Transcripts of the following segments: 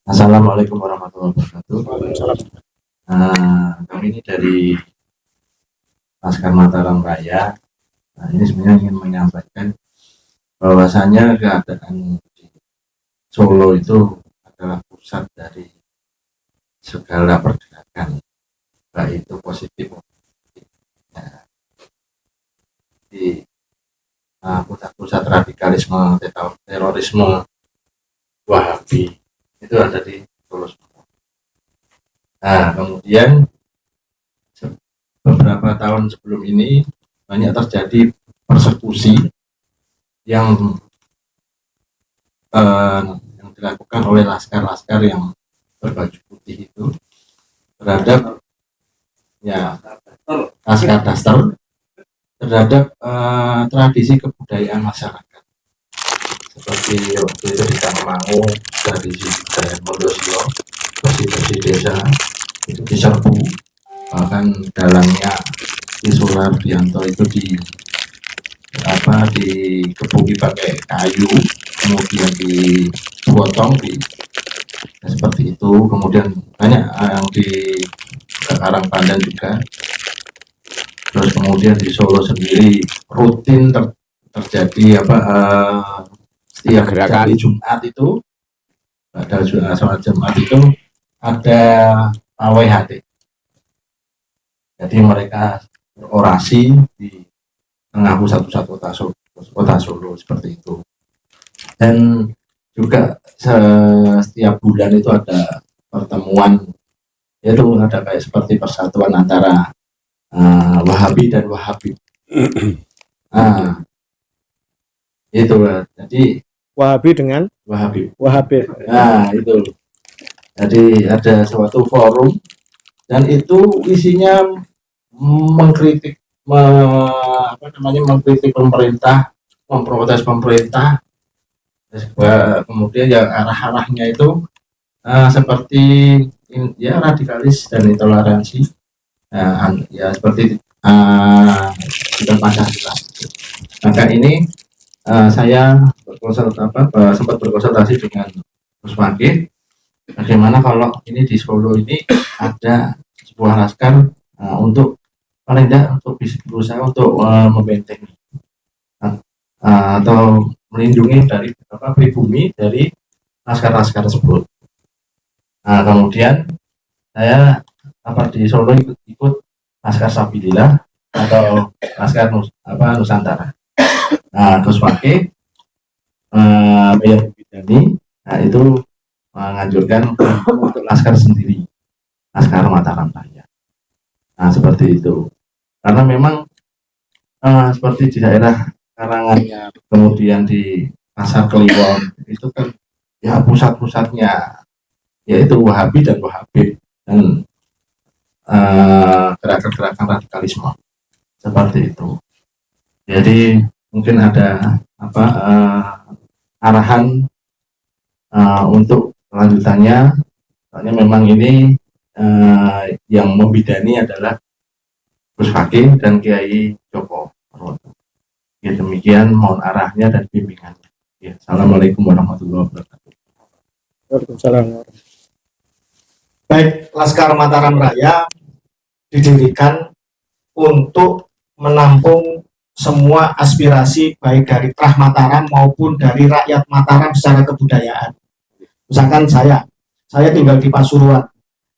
Assalamualaikum warahmatullahi wabarakatuh. Kami ini dari Laskar Mataram Raya. Ini sebenarnya ingin menyampaikan bahwasanya keadaan di Solo itu adalah pusat dari segala pergerakan, baik itu positif maupun negatif. Di pusat-pusat radikalisme, terorisme, Wahabi itu ada di Solo. Kemudian beberapa tahun sebelum ini banyak terjadi persekusi yang dilakukan oleh laskar-laskar yang berbaju putih itu terhadap laskar Daster terhadap tradisi kebudayaan masyarakat, seperti waktu itu di Tangmangu tradisi budaya Mondosio, bersih-bersih desa itu diserbu, bahkan dalangnya di Sulardianto itu dikebuki pakai kayu, kemudian dipotong seperti itu. Kemudian banyak yang di Karangpandan juga. Terus kemudian di Solo sendiri rutin terjadi setiap hari Jumat itu, pada sholat Jumat itu ada pawai hati. Jadi mereka berorasi di tengah pusat-pusat kota Solo seperti itu. Dan juga setiap bulan itu ada pertemuan, yaitu ada kayak seperti persatuan antara Wahabi dan Wahabi. Itu jadi Wahabi dengan Wahabi. Itu. Jadi ada suatu forum dan itu isinya mengkritik pemerintah, memprotes pemerintah. Kemudian yang arah-arahnya itu seperti radikalis dan intoleransi, seperti bukan Pancasila. Maka ini saya sempat berkonsultasi dengan Gus Wage, bagaimana kalau ini di Solo ini ada sebuah laskar untuk paling tidak untuk berusaha untuk membentengi atau melindungi dari pribumi dari laskar-laskar tersebut. Kemudian saya di Solo ikut Laskar Sabilillah atau Laskar Nusantara. Gus Wage Bidani itu menganjurkan untuk laskar sendiri, Laskar Mataram Raya. Seperti itu. Karena memang seperti di daerah Karanganyar, kemudian di Pasar Kliwon itu kan ya pusat-pusatnya yaitu Wahabi dan Wahabib dan gerakan-gerakan radikalisme seperti itu. Jadi mungkin ada arahan untuk kelanjutannya, soalnya memang ini yang membidani adalah Gus Wage dan Kiai Joko. Ya, demikian mohon arahnya dan bimbingannya. Ya, Assalamualaikum warahmatullahi wabarakatuh. Waalaikumsalam. Baik, Laskar Mataram Raya didirikan untuk menampung semua aspirasi baik dari Trah Mataram maupun dari rakyat Mataram secara kebudayaan. Misalkan saya tinggal di Pasuruan.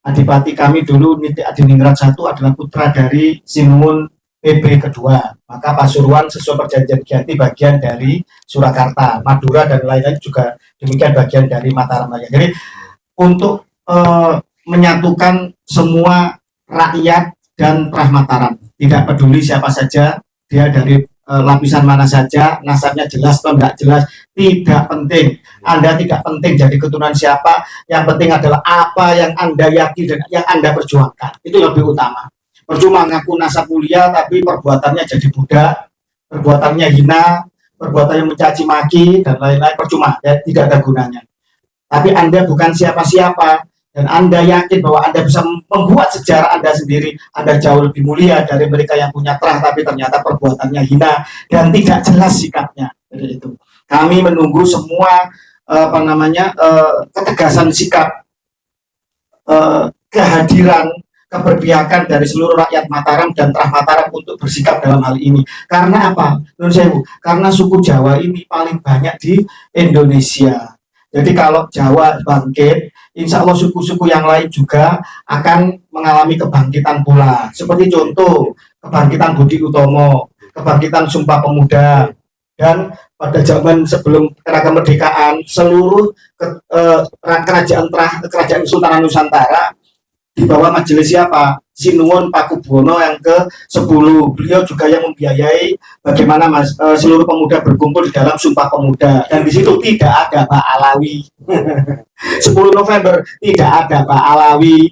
Adipati kami dulu Niti Adiningrat I adalah putra dari Sinuun PB kedua. Maka Pasuruan sesuai perjanjian Giyanti bagian dari Surakarta, Madura dan lain-lain juga demikian bagian dari Mataram Raya. Jadi untuk menyatukan semua rakyat dan Trah Mataram, tidak peduli siapa saja, dia dari lapisan mana saja, nasabnya jelas atau tidak jelas, tidak penting. Anda tidak penting jadi keturunan siapa, yang penting adalah apa yang Anda yakini dan yang Anda perjuangkan. Itu lebih utama. Percuma ngaku nasab mulia tapi perbuatannya jadi budak, perbuatannya hina, perbuatannya mencaci maki dan lain-lain, percuma, ya, tidak ada gunanya. Tapi Anda bukan siapa-siapa dan Anda yakin bahwa Anda bisa membuat sejarah Anda sendiri, Anda jauh lebih mulia dari mereka yang punya terah tapi ternyata perbuatannya hina dan tidak jelas sikapnya. Jadi itu kami menunggu semua ketegasan sikap, kehadiran, keberpihakan dari seluruh rakyat Mataram dan Trah Mataram untuk bersikap dalam hal ini. Karena apa? Menurut saya, Bu, karena suku Jawa ini paling banyak di Indonesia. Jadi kalau Jawa bangkit, insya Allah suku-suku yang lain juga akan mengalami kebangkitan pula. Seperti contoh, kebangkitan Budi Utomo, kebangkitan Sumpah Pemuda, dan pada zaman sebelum era kemerdekaan, seluruh kerajaan Sultanan Nusantara di bawah majelis siapa? Sinuwun Pakubuwono yang ke-10. Beliau juga yang membiayai bagaimana seluruh pemuda berkumpul di dalam Sumpah Pemuda, dan di situ tidak ada Pak Alawi. 10 November tidak ada Pak Alawi.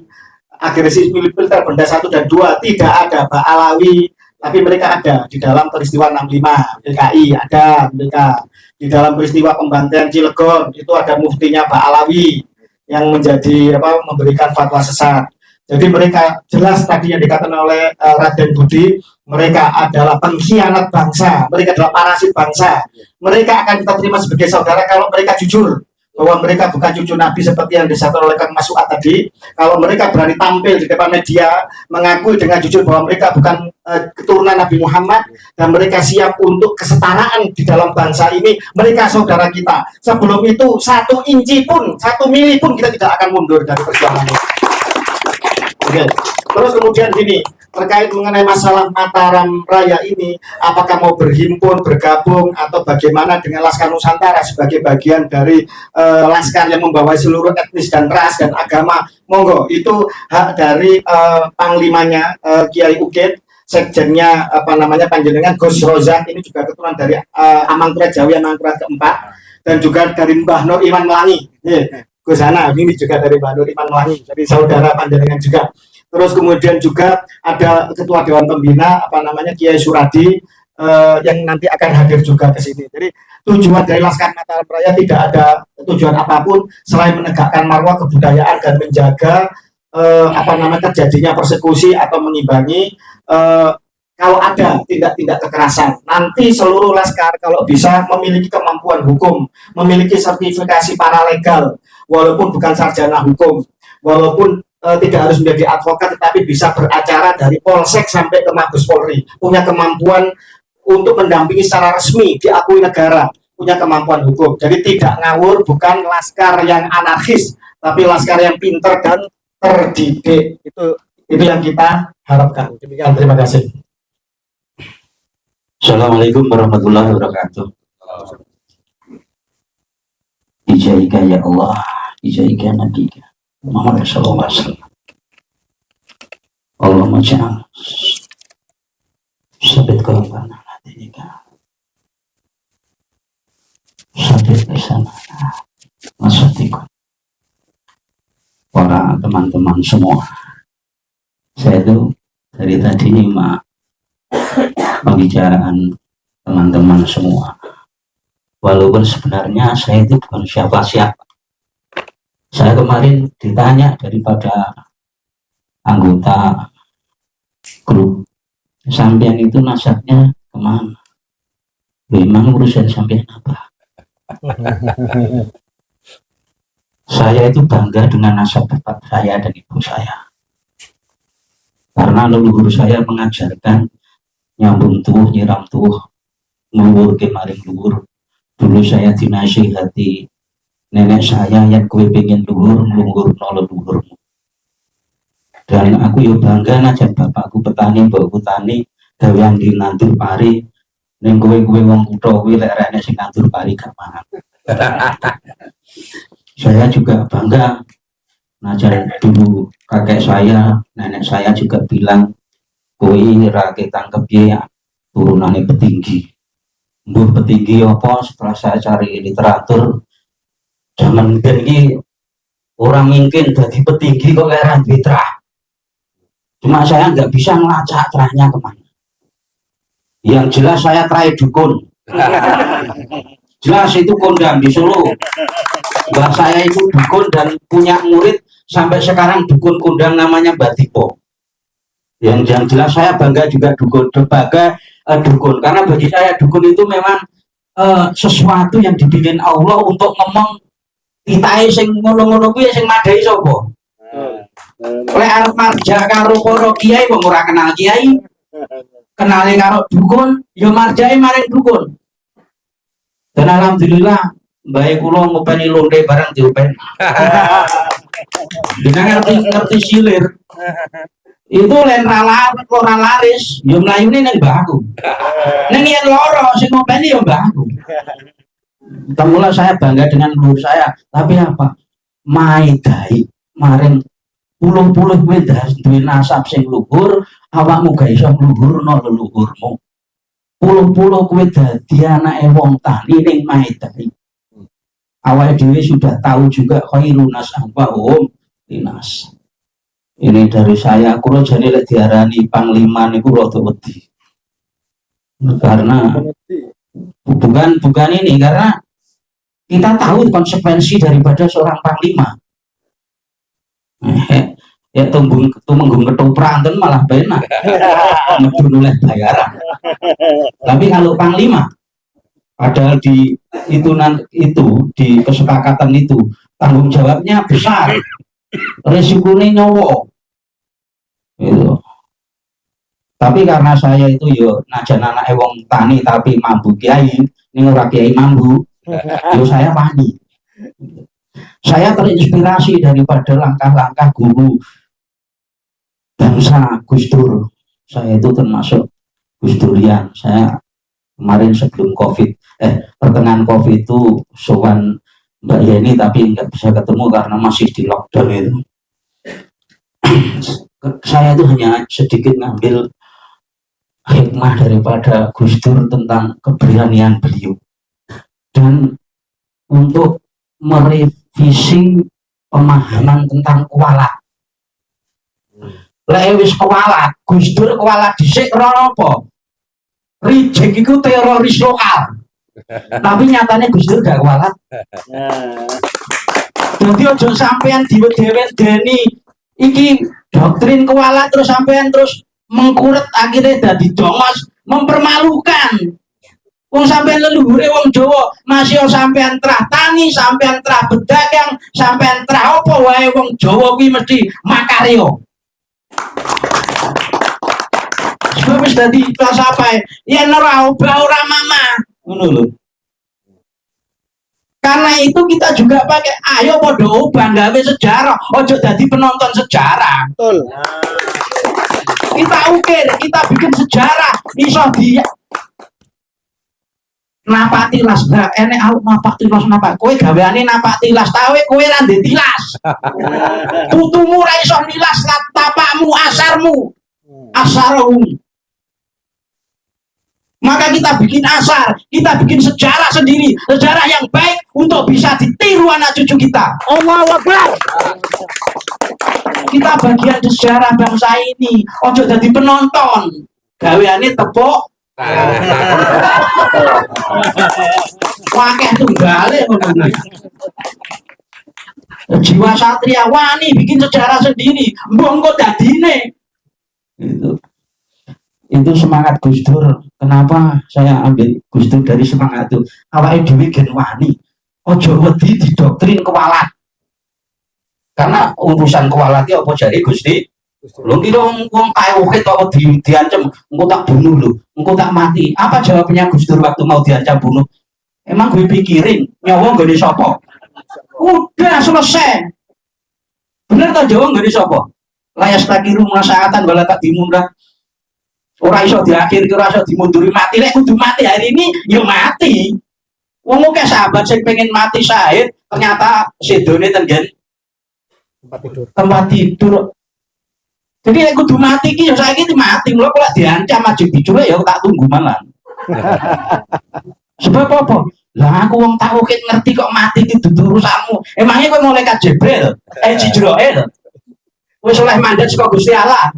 Agresi militer Benda 1 dan 2 tidak ada Pak Alawi, tapi mereka ada di dalam peristiwa 65 PKI, ada mereka di dalam peristiwa pembantaian Cilegon, itu ada muftinya Pak Alawi yang menjadi memberikan fatwa sesat. Jadi mereka jelas tadi yang dikatakan oleh Raden Budi, mereka adalah pengkhianat bangsa, mereka adalah parasit bangsa. Mereka akan kita terima sebagai saudara kalau mereka jujur bahwa mereka bukan cucu Nabi seperti yang disampaikan oleh Kang Mas Suat tadi. Kalau mereka berani tampil di depan media mengakui dengan jujur bahwa mereka bukan keturunan Nabi Muhammad, dan mereka siap untuk kesetaraan di dalam bangsa ini, mereka saudara kita. Sebelum itu 1 inci pun, 1 mili pun kita tidak akan mundur dari perjuangan ini. Oke. Terus kemudian gini, terkait mengenai masalah Mataram Raya ini, apakah mau berhimpun, bergabung, atau bagaimana dengan Laskar Nusantara sebagai bagian dari laskar yang membawa seluruh etnis dan ras dan agama, monggo, itu hak dari panglimanya Kiai Ukit, sekjennya panjenengan Gus Rozak, ini juga keturunan dari Amangkurat Jawi, Amangkurat keempat, dan juga dari Mbah Nur Iman Melangi. Gus Hana, ini juga dari Mbah Nur Iman Melangi, jadi saudara panjenengan juga. Terus kemudian juga ada Ketua Dewan Pembina Kiai Suradi yang nanti akan hadir juga ke sini. Jadi tujuan dari Laskar Mataram Raya tidak ada tujuan apapun selain menegakkan marwah kebudayaan dan menjaga terjadinya persekusi atau mengimbangi kalau ada tindak-tindak kekerasan. Nanti seluruh laskar kalau bisa memiliki kemampuan hukum, memiliki sertifikasi paralegal, walaupun bukan sarjana hukum, walaupun tidak harus menjadi advokat, tetapi bisa beracara dari Polsek sampai ke Mabes Polri, punya kemampuan untuk mendampingi secara resmi, diakui negara, punya kemampuan hukum. Jadi tidak ngawur, bukan laskar yang anarkis, tapi laskar yang pinter dan terdidik. Itu yang kita harapkan. Demikian, terima kasih. Assalamualaikum warahmatullahi wabarakatuh. Ijaika ya Allah, ijaika nabika Muhammad sallallahu alaihi wasallam. Allahumma ja'al sabit qalbana hadinika. Sabit lisana maksudku. Para teman-teman semua, saya itu dari tadi nyimak pembicaraan teman-teman semua, walaupun sebenarnya saya itu bukan siapa-siapa. Saya kemarin ditanya daripada anggota grup, sampean itu nasabnya kemana? Memang urusan sampean apa? Saya itu bangga dengan nasab bapak saya dan ibu saya, karena leluhur saya mengajarkan nyambung tuh, nyiram tuh, luhur kemarin luhur. Dulu saya dinasihati nenek saya yang kue pengen luhur leluhurmu. Dan aku yo bangga najan bapakku petani, mbakku tani, gawean di nandur pari, neng kue wong kutho kuwi lek rene sing nandur pari gak mangan. Saya juga bangga najan dulu kakek saya, nenek saya juga bilang kowe ra ketangkep ya turunane petinggi. Mbuh petinggi apa, setelah saya cari literatur zaman ini orang mungkin jadi petinggi kok era trah. Cuma saya nggak bisa ngelacak trahnya kemana. Yang jelas saya trai dukun. Jelas itu kondang di Solo. Mbah saya itu dukun dan punya murid sampai sekarang dukun kondang namanya Mbah Tipo. Yang jelas saya bangga juga dukun, karena bagi saya dukun itu memang sesuatu yang dibikin Allah untuk ngomong titahe sing ngono-ngono kuwi sing madai sapa? Lek arep marja karo para kiai wong ora kenal kiai, kenale karo dukun, ya marjae maring dukun. Dan alhamdulillah bae kula ngopeni lonte barang diopen. Dengan ngerti silir. Itu len ora laris, ya mlayune ning mbahku. Ning yen loro sing ngopeni ya mbahku. Mula saya bangga dengan leluhur saya, tapi apa? Maidai maring puluh-puluh kowe duwe nasab sing luhur, awakmu ga iso ngluhurno leluhurmu. Puluh-puluh kowe dadi anake wong tani ning maidai. Awake dhewe sudah tahu juga khairunas anfa'uhum linas. Ini dari saya, kula jane lek diarani panglima niku rada wedi. Karena bukan ini, karena kita tahu konsekuensi daripada seorang panglima. Ya tumenggung ketoprak ten malah benak. Medun oleh bayaran. Tapi kalau panglima, padahal di di kesepakatan itu tanggung jawabnya besar, resikonya nyawa. Gitu. Tapi karena saya itu yo najan anak wong tani tapi mambu kiai, ning ora kiai mambu, yo saya wani. Saya terinspirasi daripada langkah-langkah guru bangsa Gus Dur. Saya itu termasuk Gus Durian. Saya kemarin sebelum COVID, pertengahan COVID itu sowan Mbak Yeni tapi nggak bisa ketemu karena masih di lockdown itu. Saya itu hanya sedikit ngambil hikmah daripada Gus Dur tentang keberanian beliau dan untuk merevisi pemahaman tentang kualat. Lek wis kualat, Gus Dur kualat dhisik ora apa. Rijek iku teroris lokal. Tapi nyatanya Gus Dur gak kualat. Jadi ojo sampean diwedeni iki doktrin kualat terus sampean terus mengkuret akhirnya dadi dongos mempermalukan. Wong sampean leluhure wong Jawa masih sampean trah tani, sampean trah bedagang, sampean trah apa wae wong Jawa kuwi mesti makarya. Sebab wis dadi falsafah yen ora obah ora mama ngono lho. Karena itu kita juga pakai ayo padha obah gawe sejarah, ojo dadi penonton sejarah. Betul. Kita ukir, kita bikin sejarah iso di napak tilas, gak enek aku napak tilas napak. Kowe gaweane napak tilas, tawe kowe ra ndek tilas. Putumu ra iso nilas tapakmu, asarmu. Maka kita bikin asar, kita bikin sejarah sendiri, sejarah yang baik untuk bisa ditiru anak cucu kita. Allahu Akbar. Kita bagian sejarah bangsa ini, ojo jadi penonton. Gaweane tepuk. Wakeh tunggale ngono. Jiwa satria wani bikin sejarah sendiri, mbok dadine. Itu semangat Gus Dur. Kenapa saya ambil Gus Dur dari semangat itu? Awake dhewe gen wani. Ojo wedi didoktrin kualat. Karena urusan kualat apa jare Gusti? Lho kira wong kae ukit kok diancam, engko tak bunuh lho, engko tak mati. Apa jawabnya Gus Dur waktu mau diancam bunuh? Emang gue pikirin nyawa nggone sapa? Udah selesai. Bener ta Jawa nggone sapa? Layas takiru masaatan wala tak dimundar. Ora iso diakhir, ora iso dimunduri mati. Lek kudu mati hari ini, ya mati. Wong akeh sahabat sing pengen mati syahid, ternyata sedone tenggen tempat tidur. Jadi lek kudu mati iki ya saiki mati, mulo kok diancam ajeng diculik ya tak tunggu malah. Sebab apa? Lah aku wong tauhid ngerti kok mati iki dudu urusanmu. Emangnya kowe malaikat Jibril, Jibril. Wis oleh mandat saka Gusti Allah.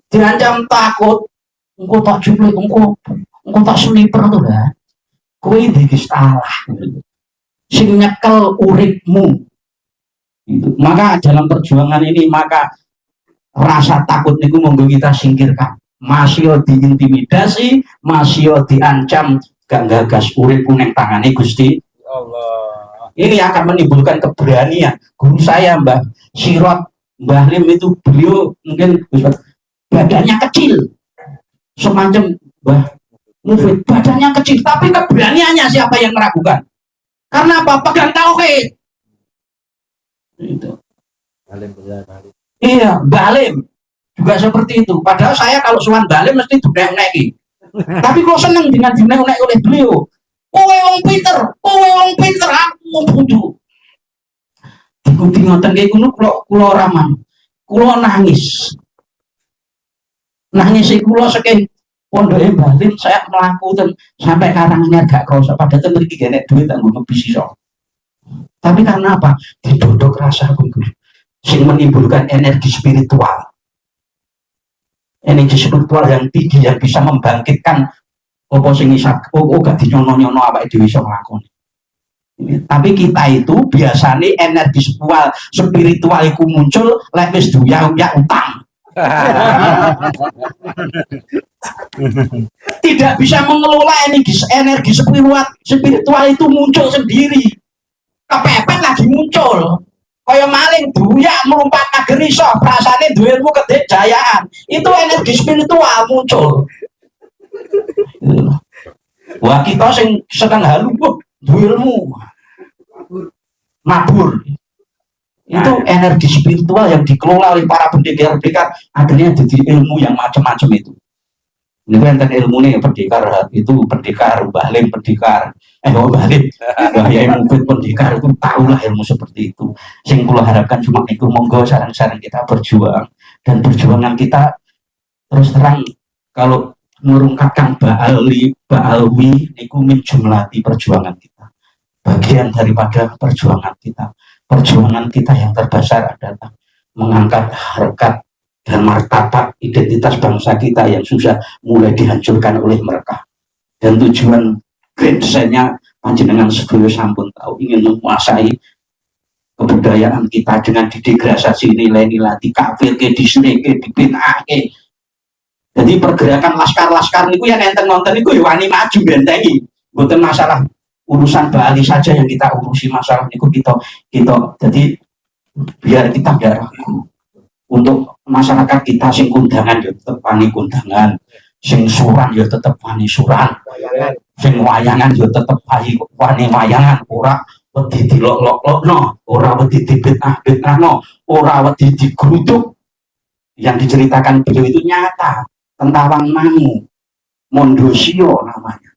Diancam takut, engko tak culik, engko tak sniper tuh lah. Kowe iki salah. Sing nyekel uripmu. Itu. Maka dalam perjuangan ini maka rasa takut niku monggo kita singkirkan. Masih diintimidasi, masih diancam, gak gagas uripku neng tangane Gusti Allah. ini akan menimbulkan keberanian. Guru saya Mbah Sirot, Mbah Lim itu beliau mungkin badannya kecil, semacam Mbah Mufid, badannya kecil, tapi keberaniannya siapa yang meragukan? Karena apa? Pegang tauhid. Itu. Iya, Mbah Lim juga seperti itu. Padahal saya kalau suan Mbah Lim mesti dunek-neki. Tapi kok seneng dengan dinek-nek oleh beliau. Kowe wong pinter, aku bodoh. Dikuti ngoten nggih kula raman. Kula nangis. Nangis kula saking pondoke Mbah Lim saya mlaku sampai Karanganyar gak krasa padahal mriki genek duit kanggo ngebis iso. Tapi karena apa? Didodok rasa Guru. Sing menimbulkan energi spiritual. Energi spiritual yang tinggi yang bisa membangkitkan apa sing gak dinyono-nyono awake dhewe iso nglakoni. Tapi kita itu biasanya energi spiritual itu muncul lek wis duya-uya utang. Tidak bisa mengelola energi spiritual itu muncul sendiri. Kepepet lagi muncul. Kaya maling duya melompat pager iso, prasane duwirmu kedejayaan. Itu energi spiritual muncul. Wah kita sing sedang halu duwirmu mabur. Itu energi spiritual yang dikelola oleh para pendekar-pendekar akhirnya jadi ilmu yang macam-macam itu. Ini kan ilmu nih pendekar itu pendekar Mbah Lim pendekar Mbah Lim Mbah Yai Mufid pendekar itu tahulah ilmu seperti itu. Sing kula harapkan cuma itu monggo sarang-sarang kita berjuang dan perjuangan kita terus terang kalau merungkapkan Ba'alwi niku min jumlati perjuangan kita. Bagian daripada perjuangan kita. Perjuangan kita yang terbesar adalah mengangkat harkat dan martabat identitas bangsa kita yang sudah mulai dihancurkan oleh mereka. Dan tujuan grand desainnya panjenengan sedaya sampun tahu ingin menguasai kebudayaan kita dengan didegradasi nilai-nilai dikafirke, diseneke, dipinake. Jadi pergerakan laskar-laskar niku yang enten nonton niku ya wani maju bentengi. Mboten masalah urusan Bali saja yang kita urusi, masalah niku kita jadi biar kita biar ragu. Untuk masyarakat kita sing kundangan ya tetep wani kundangan, sing suran ya tetep wani suran, sing wayangan ya tetep wani wayangan, ora wedi dilok-lokno, ora wedi dibetah-betahno, ora wedi digeruduk. Yang diceritakan beliau itu nyata. Tentawang Mangu, Mondosio namanya,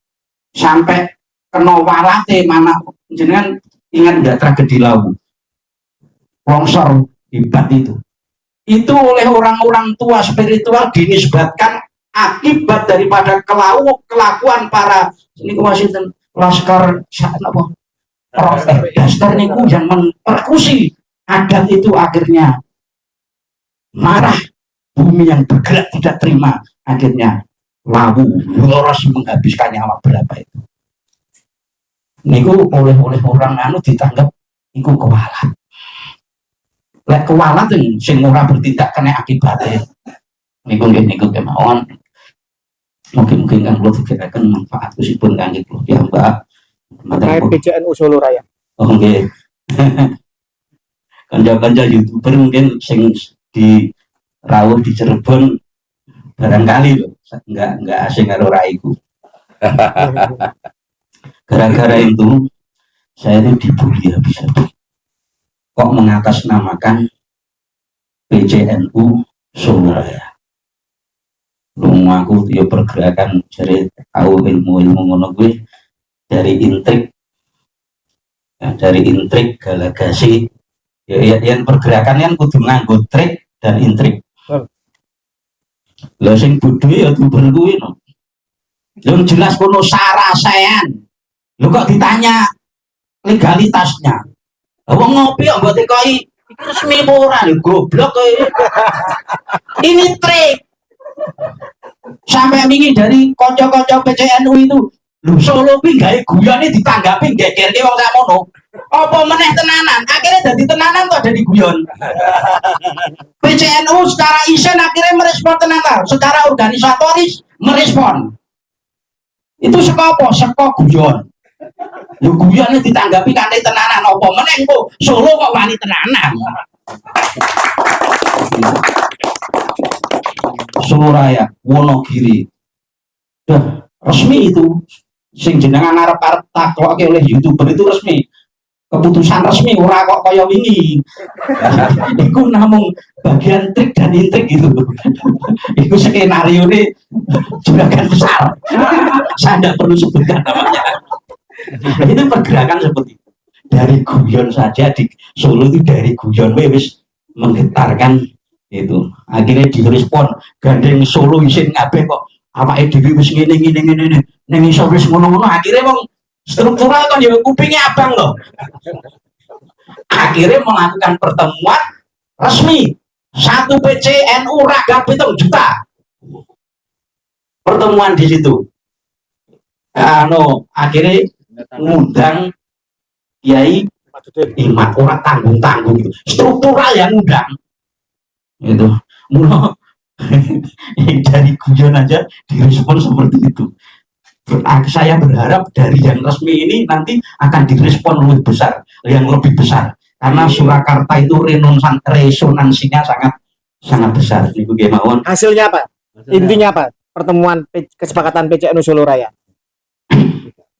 sampai kena walate mana jenengan ingat nggak tragedi Lawu, longsor hebat itu oleh orang-orang tua spiritual dinisbatkan akibat daripada kelakuan para ini Washington laskar apa Daster niku yang mempersekusi adat itu akhirnya marah. Bumi yang bergerak tidak terima, akhirnya Lawu loros menghabiskan nyawa berapa itu. Niku oleh orang anu ditangkap niku kewalat. Lek kewalat sing ora bertindak kena akibatnya. Niku kemauan. Mungkin kan kula pikiraken manfaat usipun kangge kula ya Mbak. Terkait PJNU Solo Raya. Oh nggih. Kanca-kanca YouTuber mungkin sing di rawuh di Cirebon barangkali loh nggak asing karo raiku. Gara-gara itu saya itu dibully habis-habis. Kok mengatasnamakan PJNU Solo Raya. Lu aku ya pergerakan dari tahu ilmu ngono gue dari intrik galagasi yang pergerakan yang kudu nganggo trik dan intrik. Lah sing bodho ya tuber kuwi no. Yang jelas kono sarasean. Lu kok ditanya legalitasnya. Wong ngopi kok mbok tekoki iki resmi apa ora lho goblok kowe. Ini trik. Sampai wingi dari kanca-kanca PCNU itu, lho Solo kuwi gawe guyone ditanggapi gegerke wong sakmono. Apa meneh tenanan? Akhirnya jadi tenanan kok jadi guyon. PCNU secara isen akhirnya merespon tenanan, secara organisatoris merespon. Itu saka apa? Saka guyon. Lu guyone ditanggapi kanthi tenanan apa meneh kok Solo kok wani tenanan. Solo Raya, Wonogiri. Dah resmi itu. Sing jenengan arep-arep takloke oleh YouTuber itu resmi. Keputusan resmi ora kok kaya wingi. Iku namung bagian trik dan intrik gitu. Iku skenario ini juragan besar. Saya tidak perlu sebutkan namanya. Itu pergerakan seperti itu. Dari guyon saja di Solo itu dari guyon wis menggetarkan itu. Akhirnya direspon gandeng Solo isin kabeh kok awake dhewe wis ngene ning iso wis ngono-ngono akhirnya wong struktural kan ya kupingnya abang loh. Akhirnya melakukan pertemuan resmi 1 PC NU Raga 7 juta. Pertemuan di situ. Akhirnya ngundang Kiai Imat orang tanggung-tanggung itu. Struktural yang ngundang. Itu. Mula dari guyon aja direspon seperti itu. Saya berharap dari yang resmi ini nanti akan direspon lebih besar, yang lebih besar, karena Surakarta itu resonansinya sangat besar. Ibu Gemawon. Hasilnya apa? Intinya apa? Pertemuan kesepakatan PCNU Solo Raya.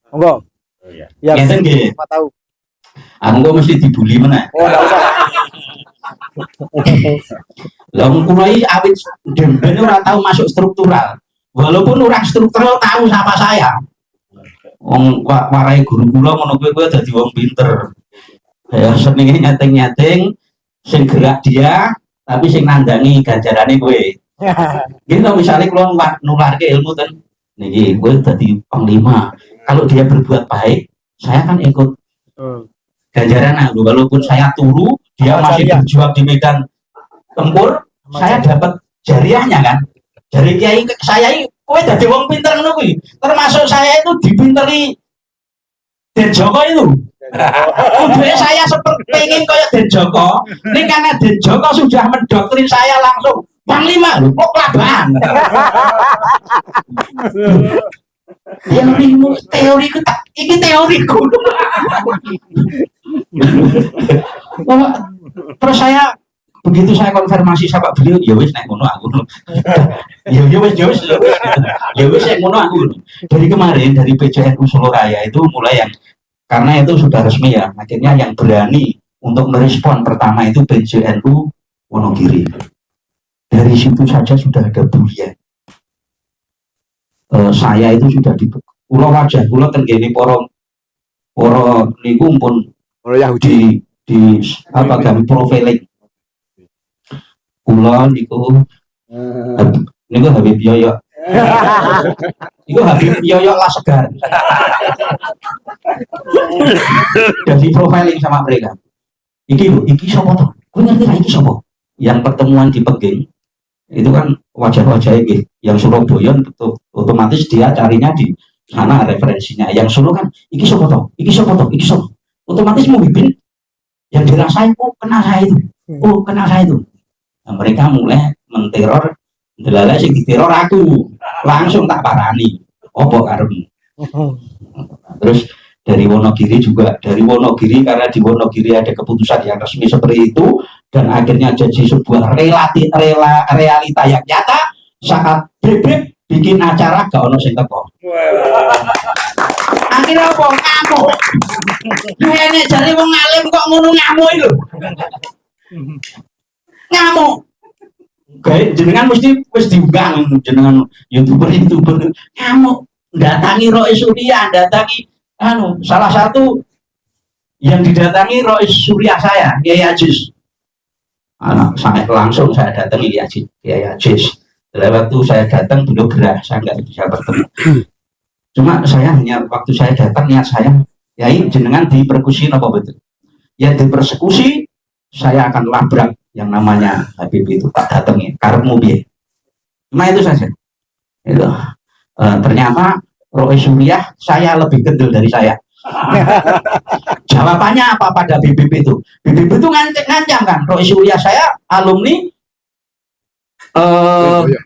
Monggo. Ya, Pak tahu. Aku kok mesti dibully mana? Oh, enggak usah. Lah mulai awit demben ora tahu masuk struktural. Walaupun orang struktural tahu siapa saya. Wong warai guru kula ngono kowe dadi wong pinter. Ya senenge nyating-nyating sing gerak dia tapi sing nandangi ganjarane kowe. Gitu misalnya kula nularke ilmu ten niki kowe dadi panglima. Kalau dia berbuat baik, saya kan ikut ganjaran aku. Walaupun saya turu, dia masih berjuang di medan tempur, saya dapat jariahnya kan. Dari kiai saya ini, kowe dadi wong pinter ngono kuwi. Termasuk saya itu dipinteri Den Joko itu. Udah saya seperti pengen kayak Den Joko. Ini karena Den Joko sudah mendoktrin saya langsung Panglima lho, kok kelabahan. Teoriku tak, ini teoriku. Terus saya begitu saya konfirmasi sama beliau, ya wis nek ngono aku. Ya wis nek ngono aku. Dari kemarin dari PCNU Solo Raya itu mulai yang karena itu sudah resmi ya, akhirnya yang berani untuk merespon pertama itu PCNU Wonogiri. Dari situ saja sudah ada bulian. Saya itu sudah di pulau wajah pulau tenggene poro niku pun Yahudi di apa kami profiling pulau niku Habib Yoyo niku Habib Yoyo lah segar jadi profiling sama mereka iki sopo tuh gue ngerti lah iki sopo yang pertemuan di Peking itu kan wajah-wajah ini yang Surabaya otomatis dia carinya di sana referensinya yang Solo kan iki sopo toh otomatis mau bikin yang dirasain kena saya itu nah, mereka mulai menteror delala sing diteror aku langsung tak parani opo karemu terus dari Wonogiri juga karena di Wonogiri ada keputusan yang resmi seperti itu dan akhirnya jadi sebuah realita yang nyata saat bebek bikin acara gak ono sing teko akhirnya apa ngamuk nek jare wong alim kok ngono ngamuk lho ngamuk kayak jenengan mesti wis diundang jenengan youtuber ngamuk datangi Rois Surya datangi salah satu yang didatangi Rois Surya saya Kiai Ajis langsung saya datangi Kiai Ajis waktu saya datang beliau gerah saya nggak bisa bertemu cuma saya hanya waktu saya datang niat saya Yai jenengan dipersekusi apa betul ya dipersekusi saya akan labrak yang namanya Habib itu tak datangin karepmu piye cuma itu saja itu ternyata Rois Surya saya lebih gendel dari saya jawabannya apa pada BBB itu ngancam kan Rois Surya saya alumni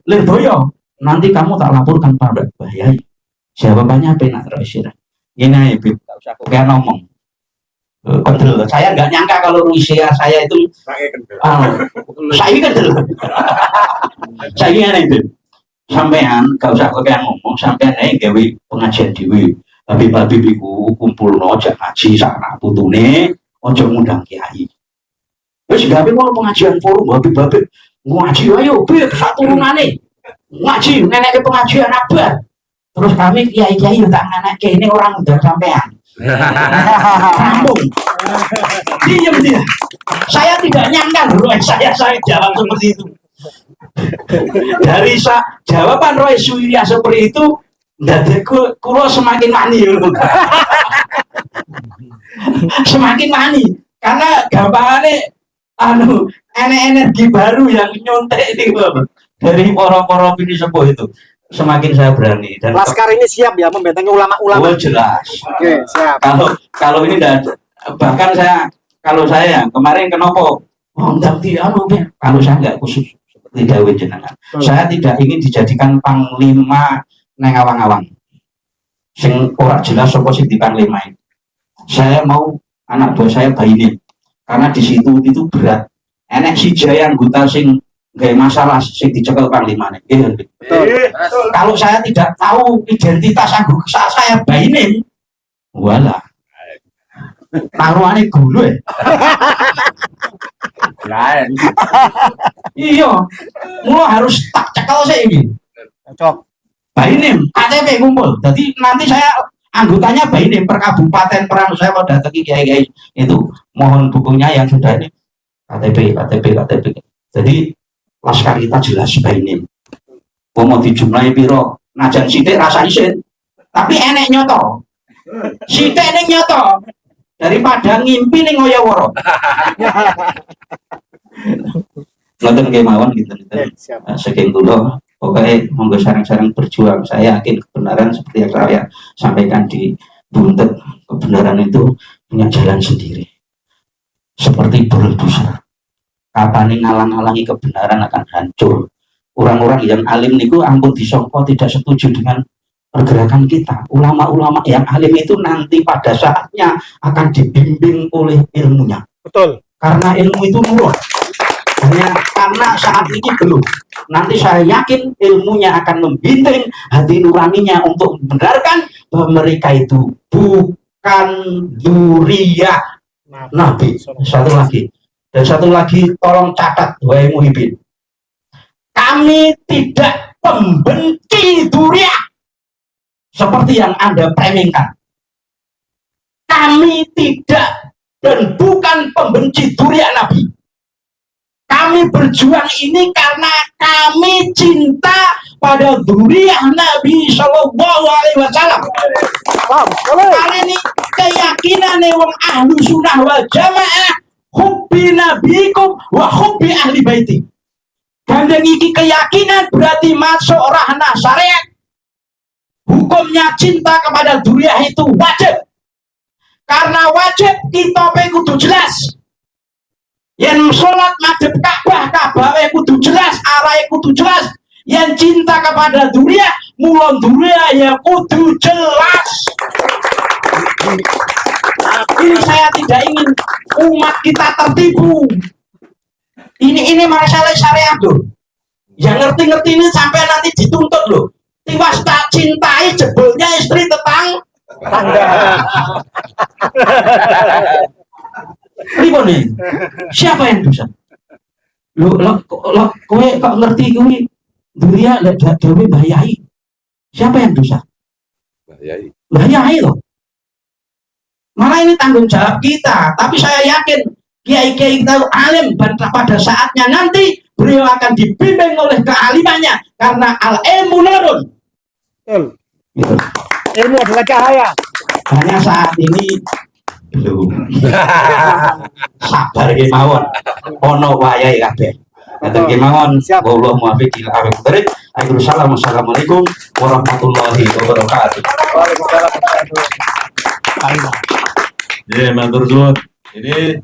Lirboyo nanti kamu tak laporkan pada Pak Yai jawabannya apa nak Rois Surya ini kayak ngomong. Kendel. Saya nggak nyangka kalau usia saya itu saya kendel. Saya itu sampean gak usah kayak ngomong, sampean gawe pengajian dewi. Babi-babi biku kumpul aja ngaji sana putune, ojo ngundang kiai. Wis gawe kalau pengajian forum babi-babi ngaji ayo bir satu turunane. Ngaji nenek pengajian apa? Terus kami kiai-kiai tak nenek ini orang udah sampean. Kampung. Diam dia. Saya tidak nyangka Roy saya jawab seperti itu. Dari jawaban Roy Surya seperti itu, dadiku kulo semakin wani. Semakin wani karena gampangannya energi baru yang nyontek itu dari para-para ini sepuh itu. Semakin saya berani dan Laskar ini siap ya membentengi ulama-ulama. Oh jelas. Oke, siap. Kalau ini bahkan kalau saya kemarin kenapa nanti kalau saya nggak khusus seperti Dawe jenengan. Saya tidak ingin dijadikan panglima neng awang-awang. Sing ora jelas sapa sing di panglima ini. Saya mau anak buah saya bayi karena di situ itu berat. Enek si jaya anggota sing gak masalah sing dicekel panglima nih. Kalau saya tidak tahu identitas anggota saya bayi wala taruhannya gulu iya mulai harus tak cekel sih ini Cocok. bayi KTP kumpul jadi nanti saya anggotanya bayi per kabupaten perang saya mau datangi kiai-kiai itu mohon bukunya yang sudah ini KTP jadi Laskar kita jelas bayi mau dijumlahi piro najan sidik rasa isin tapi enek nyoto sidik ning nyoto daripada ngimpi ning ngoyo-woro ngoten nggih mawon gitu saking kula pokoknya monggo sareng-sareng berjuang. Saya yakin kebenaran seperti yang saya sampaikan di Buntet, kebenaran itu punya jalan sendiri seperti bulldozer. Kapan ngalang-alangi kebenaran akan hancur. Orang-orang yang alim niku ampun disangka tidak setuju dengan pergerakan kita. Ulama-ulama yang alim itu nanti pada saatnya akan dibimbing oleh ilmunya. Betul. Karena ilmu itu nurul. Karena saat ini belum. Nanti saya yakin ilmunya akan membimbing hati nuraninya untuk membenarkan bahwa mereka itu bukan dzurriyyah Nabi. Satu lagi, tolong catat wahai muhibin. Kami tidak pembenci dzurriyyah seperti yang Anda framingkan. Kami tidak dan bukan pembenci dzurriyyah Nabi. Kami berjuang ini karena kami cinta pada dzurriyyah Nabi Shallallahu Alaihi Wasallam. Kali ini keyakinan wong ahlu sunnah wal jamaah hubbi nabikum wa hubbi ahli baiti. Gandeng iki keyakinan berarti masuk ranah syariat. Hukumnya cinta kepada dzurriyyah itu wajib. Karena wajib kita kudu jelas. Yang sholat madhep Ka'bah kudu jelas, arahnya kudu jelas. Yang cinta kepada dzurriyyah, mulon dzurriyyah ya kudu jelas. Ini saya tidak ingin umat kita tertipu. Ini masalah syariat loh. Yang ngerti-ngerti ini sampai nanti dituntut loh. Tiwas tak cintai jebolnya istri tetangga. Ribon nih, siapa yang dosa? Kowe kok ngerti kowe dzurriyyah dewe bahayai. Siapa yang dosa? Bahayai loh. Malah ini tanggung jawab kita. Tapi saya yakin kiai-kiai kita alim pada saatnya nanti beliau akan dibimbing oleh kealimannya karena al-ilmu nurun. Betul. Ilmu adalah cahaya. Hanya saat ini belum. Sabar kemawon. Ono wayahe kabeh. Ngaten kemawon. Wallahu muwaffiq ila aqwamit thoriq. Assalamualaikum warahmatullahi wabarakatuh. Waalaikumsalam. Ya, matur suwun. Ini